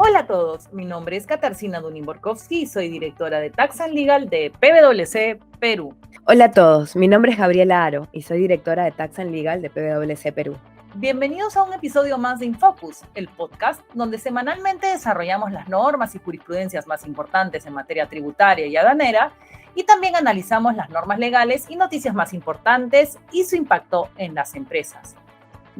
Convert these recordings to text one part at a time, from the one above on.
Hola a todos, mi nombre es Katarzyna Dunin-Borkowski y soy directora de Tax and Legal de PwC Perú. Hola a todos, mi nombre es Gabriela Aro y soy directora de Tax and Legal de PwC Perú. Bienvenidos a un episodio más de InFocus, el podcast donde semanalmente desarrollamos las normas y jurisprudencias más importantes en materia tributaria y aduanera y también analizamos las normas legales y noticias más importantes y su impacto en las empresas.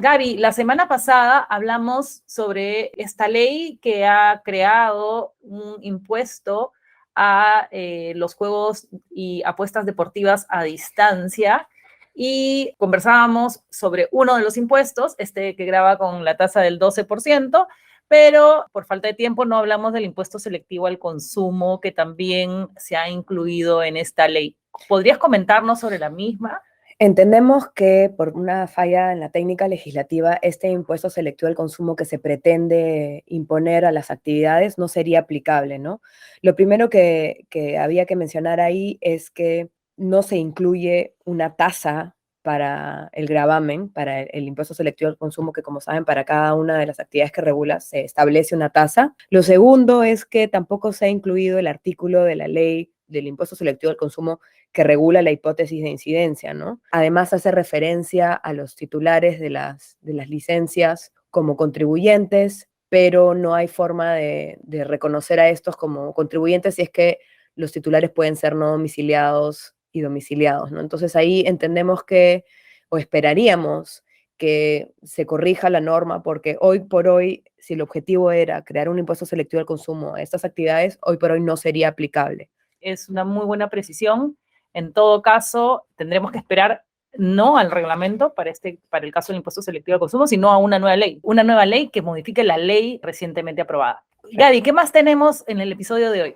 Gaby, la semana pasada hablamos sobre esta ley que ha creado un impuesto a los juegos y apuestas deportivas a distancia y conversábamos sobre uno de los impuestos, que grava con la tasa del 12%, pero por falta de tiempo no hablamos del impuesto selectivo al consumo que también se ha incluido en esta ley. ¿Podrías comentarnos sobre la misma? Entendemos que por una falla en la técnica legislativa, este impuesto selectivo al consumo que se pretende imponer a las actividades no sería aplicable, ¿no? Lo primero que había que mencionar ahí es que no se incluye una tasa para el gravamen, para el impuesto selectivo al consumo, que como saben, para cada una de las actividades que regula se establece una tasa. Lo segundo es que tampoco se ha incluido el artículo de la ley del impuesto selectivo al consumo que regula la hipótesis de incidencia, ¿no? Además, hace referencia a los titulares de las licencias como contribuyentes, pero no hay forma de reconocer a estos como contribuyentes si es que los titulares pueden ser no domiciliados y domiciliados, ¿no? Entonces ahí entendemos que, o esperaríamos que se corrija la norma, porque hoy por hoy, si el objetivo era crear un impuesto selectivo al consumo a estas actividades, hoy por hoy no sería aplicable. Es una muy buena precisión. En todo caso, tendremos que esperar no al reglamento para el caso del impuesto selectivo al consumo, sino a una nueva ley que modifique la ley recientemente aprobada. Gaby, ¿qué más tenemos en el episodio de hoy?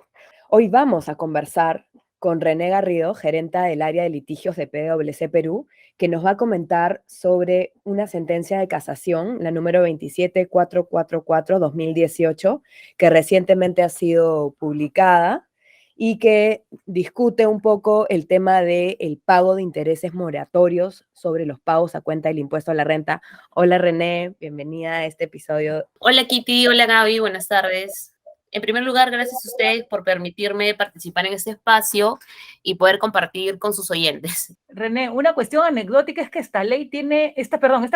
Hoy vamos a conversar con René Garrido, gerenta del área de litigios de PwC Perú, que nos va a comentar sobre una sentencia de casación, la número 27444-2018, que recientemente ha sido publicada y que discute un poco el tema del pago de intereses moratorios sobre los pagos a cuenta del impuesto a la renta. Hola René, bienvenida a este episodio. Hola Kitty, hola Gaby, buenas tardes. En primer lugar, gracias a ustedes por permitirme participar en este espacio y poder compartir con sus oyentes. René, una cuestión anecdótica es que esta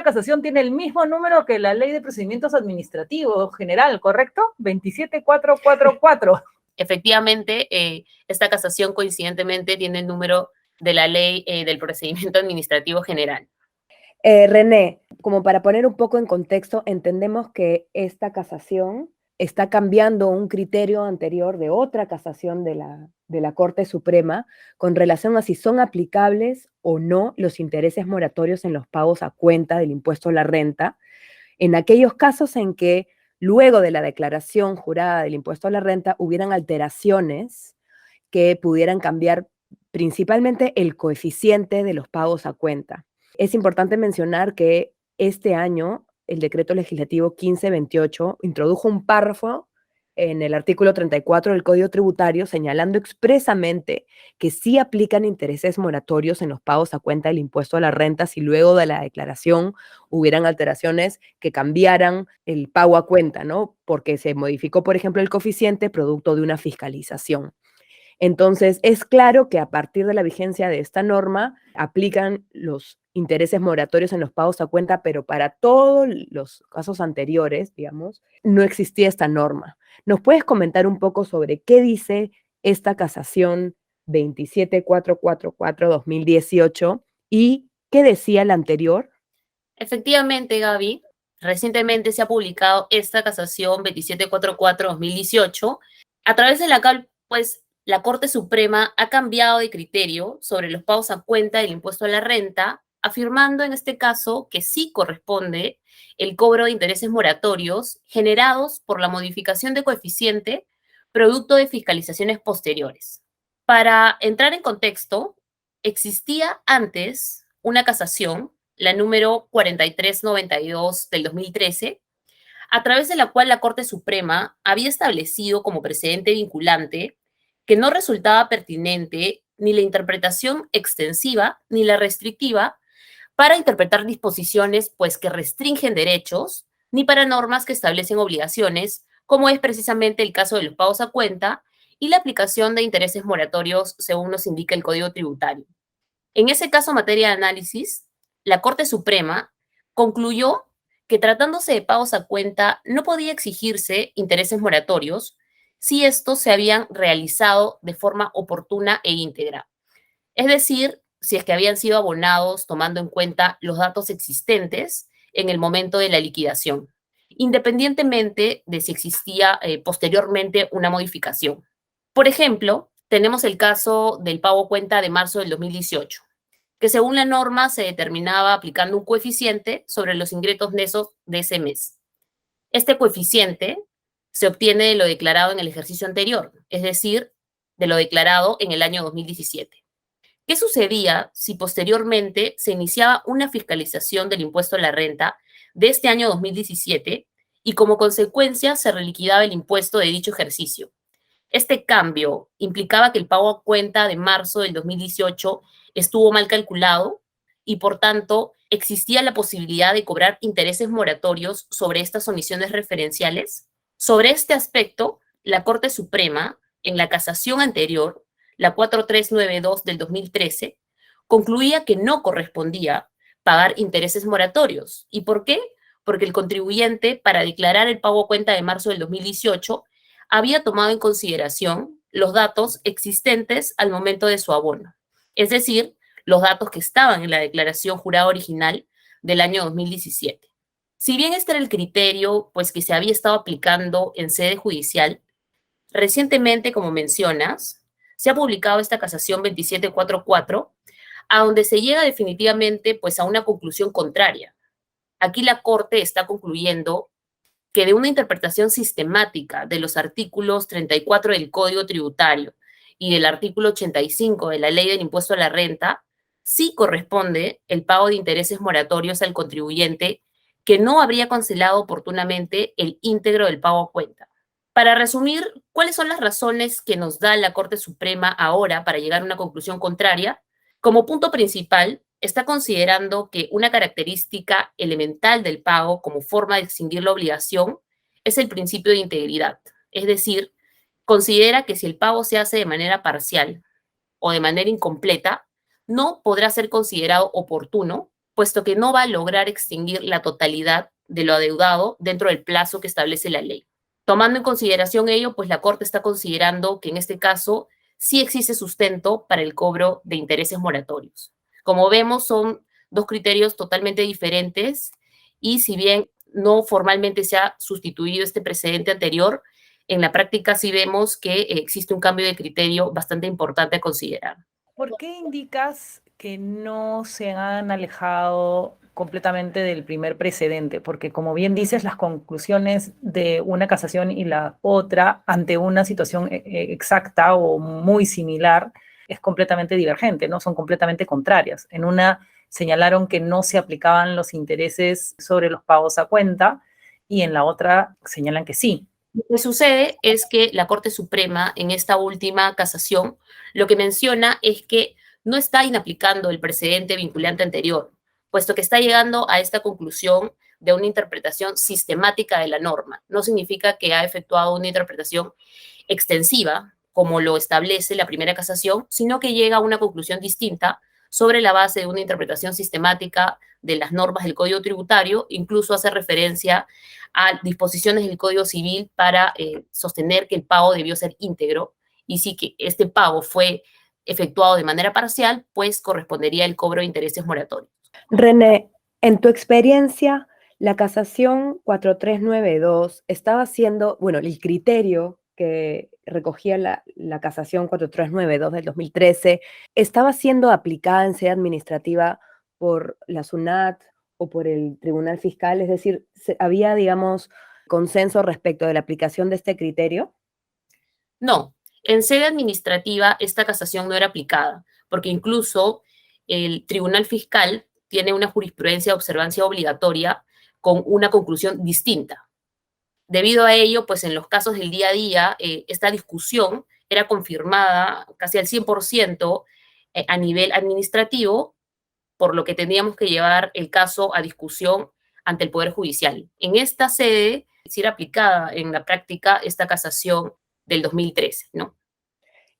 casación tiene el mismo número que la Ley de Procedimientos Administrativos General, ¿correcto? 27444. Efectivamente, esta casación coincidentemente tiene el número de la Ley del Procedimiento Administrativo General. René, como para poner un poco en contexto, entendemos que esta casación está cambiando un criterio anterior de otra casación de la Corte Suprema con relación a si son aplicables o no los intereses moratorios en los pagos a cuenta del impuesto a la renta, en aquellos casos en que luego de la declaración jurada del impuesto a la renta hubieran alteraciones que pudieran cambiar principalmente el coeficiente de los pagos a cuenta. Es importante mencionar que este año el decreto legislativo 1528 introdujo un párrafo en el artículo 34 del Código Tributario señalando expresamente que sí aplican intereses moratorios en los pagos a cuenta del impuesto a la renta si luego de la declaración hubieran alteraciones que cambiaran el pago a cuenta, ¿no? Porque se modificó, por ejemplo, el coeficiente producto de una fiscalización. Entonces, es claro que a partir de la vigencia de esta norma aplican los intereses moratorios en los pagos a cuenta, pero para todos los casos anteriores, digamos, no existía esta norma. ¿Nos puedes comentar un poco sobre qué dice esta casación 27444-2018 y qué decía la anterior? Efectivamente, Gaby, recientemente se ha publicado esta casación 2744-2018, a través de la cual, pues, la Corte Suprema ha cambiado de criterio sobre los pagos a cuenta del impuesto a la renta, afirmando en este caso que sí corresponde el cobro de intereses moratorios generados por la modificación de coeficiente producto de fiscalizaciones posteriores. Para entrar en contexto, existía antes una casación, la número 4392 del 2013, a través de la cual la Corte Suprema había establecido como precedente vinculante que no resultaba pertinente ni la interpretación extensiva ni la restrictiva para interpretar disposiciones pues que restringen derechos, ni para normas que establecen obligaciones como es precisamente el caso de los pagos a cuenta y la aplicación de intereses moratorios según nos indica el Código Tributario. En ese caso, materia de análisis, la Corte Suprema concluyó que tratándose de pagos a cuenta no podía exigirse intereses moratorios si estos se habían realizado de forma oportuna e íntegra. Es decir, si es que habían sido abonados tomando en cuenta los datos existentes en el momento de la liquidación, independientemente de si existía posteriormente una modificación. Por ejemplo, tenemos el caso del pago a cuenta de marzo del 2018, que según la norma se determinaba aplicando un coeficiente sobre los ingresos netos de ese mes. Este coeficiente se obtiene de lo declarado en el ejercicio anterior, es decir, de lo declarado en el año 2017. ¿Qué sucedía si posteriormente se iniciaba una fiscalización del impuesto a la renta de este año 2017 y como consecuencia se reliquidaba el impuesto de dicho ejercicio? Este cambio implicaba que el pago a cuenta de marzo del 2018 estuvo mal calculado y, por tanto, existía la posibilidad de cobrar intereses moratorios sobre estas omisiones referenciales. Sobre este aspecto, la Corte Suprema, en la casación anterior, la 4392 del 2013, concluía que no correspondía pagar intereses moratorios. ¿Y por qué? Porque el contribuyente, para declarar el pago a cuenta de marzo del 2018, había tomado en consideración los datos existentes al momento de su abono, es decir, los datos que estaban en la declaración jurada original del año 2017. Si bien este era el criterio pues, que se había estado aplicando en sede judicial, recientemente, como mencionas, se ha publicado esta casación 2744, a donde se llega definitivamente pues, a una conclusión contraria. Aquí la Corte está concluyendo que de una interpretación sistemática de los artículos 34 del Código Tributario y del artículo 85 de la Ley del Impuesto a la Renta, sí corresponde el pago de intereses moratorios al contribuyente que no habría cancelado oportunamente el íntegro del pago a cuenta. Para resumir, ¿cuáles son las razones que nos da la Corte Suprema ahora para llegar a una conclusión contraria? Como punto principal, está considerando que una característica elemental del pago como forma de extinguir la obligación es el principio de integridad. Es decir, considera que si el pago se hace de manera parcial o de manera incompleta, no podrá ser considerado oportuno, puesto que no va a lograr extinguir la totalidad de lo adeudado dentro del plazo que establece la ley. Tomando en consideración ello, pues la Corte está considerando que en este caso sí existe sustento para el cobro de intereses moratorios. Como vemos, son dos criterios totalmente diferentes y si bien no formalmente se ha sustituido este precedente anterior, en la práctica sí vemos que existe un cambio de criterio bastante importante a considerar. ¿Por qué indicas que no se han alejado completamente del primer precedente? Porque como bien dices, las conclusiones de una casación y la otra ante una situación exacta o muy similar es completamente divergente, ¿no? Son completamente contrarias. En una señalaron que no se aplicaban los intereses sobre los pagos a cuenta y en la otra señalan que sí. Lo que sucede es que la Corte Suprema, en esta última casación, lo que menciona es que no está inaplicando el precedente vinculante anterior, puesto que está llegando a esta conclusión de una interpretación sistemática de la norma. No significa que ha efectuado una interpretación extensiva, como lo establece la primera casación, sino que llega a una conclusión distinta sobre la base de una interpretación sistemática de las normas del Código Tributario, incluso hace referencia a disposiciones del Código Civil para sostener que el pago debió ser íntegro y si que este pago fue efectuado de manera parcial, pues correspondería el cobro de intereses moratorios. René, en tu experiencia, la casación 4392 estaba siendo, bueno, el criterio que recogía la casación 4392 del 2013, ¿estaba siendo aplicada en sede administrativa por la SUNAT o por el Tribunal Fiscal? Es decir, ¿había, digamos, consenso respecto de la aplicación de este criterio? No, en sede administrativa esta casación no era aplicada, porque incluso el Tribunal Fiscal tiene una jurisprudencia de observancia obligatoria con una conclusión distinta. Debido a ello, pues en los casos del día a día, esta discusión era confirmada casi al 100% a nivel administrativo, por lo que teníamos que llevar el caso a discusión ante el Poder Judicial. En esta sede, si era aplicada en la práctica esta casación del 2013, ¿no?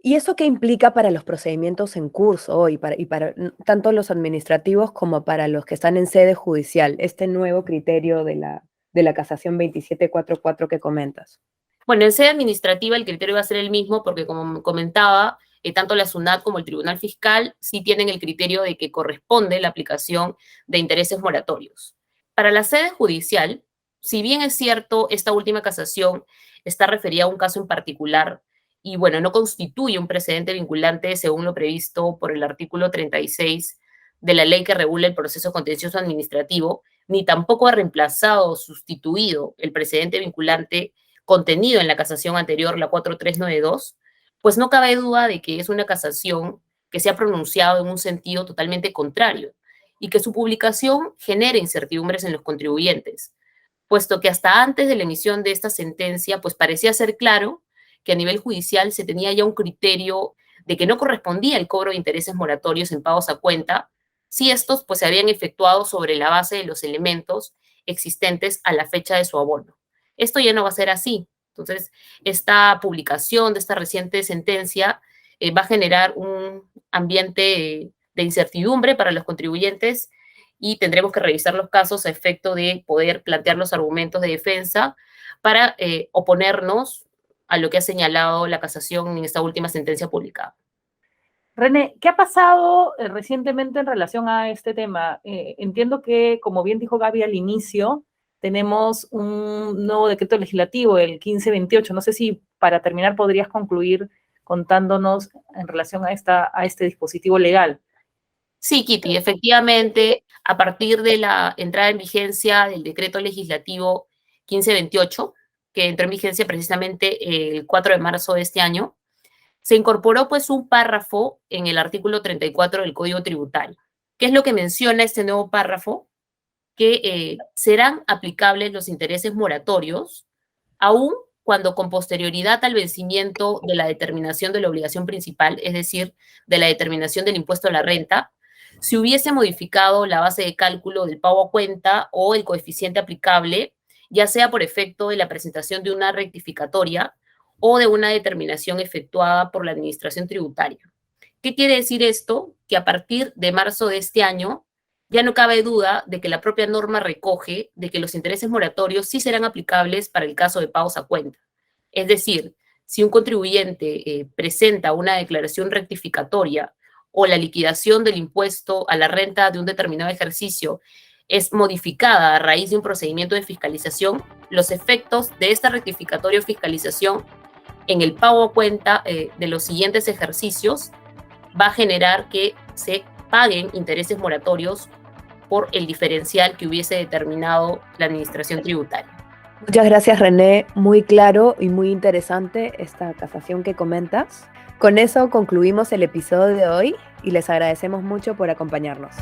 ¿Y eso qué implica para los procedimientos en curso y para tanto los administrativos como para los que están en sede judicial, este nuevo criterio de la casación 2744 que comentas? Bueno, en sede administrativa el criterio va a ser el mismo porque, como comentaba, tanto la SUNAT como el Tribunal Fiscal sí tienen el criterio de que corresponde la aplicación de intereses moratorios. Para la sede judicial, si bien es cierto, esta última casación está referida a un caso en particular y, bueno, no constituye un precedente vinculante según lo previsto por el artículo 36 de la ley que regula el proceso contencioso administrativo, ni tampoco ha reemplazado o sustituido el precedente vinculante contenido en la casación anterior, la 4392, pues no cabe duda de que es una casación que se ha pronunciado en un sentido totalmente contrario y que su publicación genera incertidumbres en los contribuyentes, puesto que hasta antes de la emisión de esta sentencia, pues parecía ser claro que a nivel judicial se tenía ya un criterio de que no correspondía el cobro de intereses moratorios en pagos a cuenta si estos pues se habían efectuado sobre la base de los elementos existentes a la fecha de su abono. Esto ya no va a ser así. Entonces, esta publicación de esta reciente sentencia va a generar un ambiente de incertidumbre para los contribuyentes y tendremos que revisar los casos a efecto de poder plantear los argumentos de defensa para oponernos a lo que ha señalado la casación en esta última sentencia publicada. René, ¿qué ha pasado recientemente en relación a este tema? Entiendo que, como bien dijo Gaby al inicio, tenemos un nuevo decreto legislativo, el 1528. No sé si para terminar podrías concluir contándonos en relación a este dispositivo legal. Sí, Kitty, efectivamente, a partir de la entrada en vigencia del decreto legislativo 1528, que entró en vigencia precisamente el 4 de marzo de este año, se incorporó pues un párrafo en el artículo 34 del Código Tributario. ¿Qué es lo que menciona este nuevo párrafo? Que serán aplicables los intereses moratorios, aún cuando con posterioridad al vencimiento de la determinación de la obligación principal, es decir, de la determinación del impuesto a la renta, si hubiese modificado la base de cálculo del pago a cuenta o el coeficiente aplicable, ya sea por efecto de la presentación de una rectificatoria o de una determinación efectuada por la Administración Tributaria. ¿Qué quiere decir esto? Que a partir de marzo de este año, ya no cabe duda de que la propia norma recoge de que los intereses moratorios sí serán aplicables para el caso de pagos a cuenta. Es decir, si un contribuyente presenta una declaración rectificatoria o la liquidación del impuesto a la renta de un determinado ejercicio es modificada a raíz de un procedimiento de fiscalización, los efectos de esta rectificatoria o fiscalización en el pago a cuenta de los siguientes ejercicios va a generar que se paguen intereses moratorios por el diferencial que hubiese determinado la Administración Tributaria. Muchas gracias, René. Muy claro y muy interesante esta casación que comentas. Con eso concluimos el episodio de hoy y les agradecemos mucho por acompañarnos.